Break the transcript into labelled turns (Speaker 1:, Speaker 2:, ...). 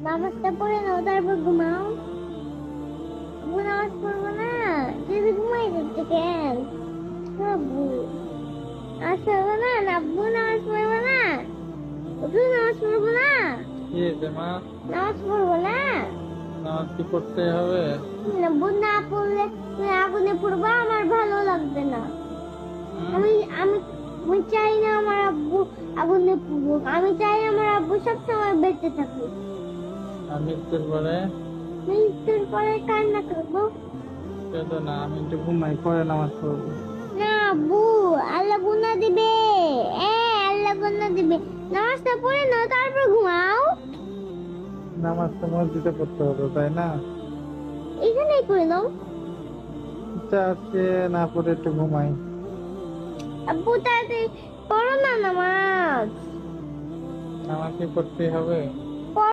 Speaker 1: নামাজটা পড়ে নাও তারপর ঘুমাও। আব্বু নামাজ পড়বো না, যদি ঘুমাই যাচ্ছে কেন? আব্বু নামাজ পড়বো না, আব্বু নামাজ পড়বো না, তুই নামাজ পড়বো না,
Speaker 2: কি হয়েছে মা?
Speaker 1: নামাজ পড়বো না।
Speaker 2: নামাজ কি পড়তে হবে?
Speaker 1: আব্বু না পড়লে তুমি আগুনে পড়বা, আমার ভালো লাগবে না। আমি আমি আমি চাই না আমার আব্বু আগুনে পড়ুক, আমি চাই আমার আব্বু সবসময় বেঁচে থাকুক।
Speaker 2: আর মৃত্যুর পরে?
Speaker 1: মৃত্যুর পরে কান্না করবো।
Speaker 2: কেঁদো না, আমি একটু ঘুমাই, পরে নামাজ পড়বো।
Speaker 1: না আব্বু, আল্লাহ গুনাহ দিবে। আল্লাহ গুনাহ দিবে। নামাজটা পড়ে নাও তারপর ঘুমাও।
Speaker 2: নামাজ তো মসজিদে পড়তে হবে, তাই না?
Speaker 1: এখানেই পড়ে নাও।
Speaker 2: ইচ্ছা আছে না, পড়ে একটু ঘুমাই।
Speaker 1: আব্বু তাড়াতাড়ি পড়ো না নামাজ।
Speaker 2: নামাজ কি পড়তে হবে?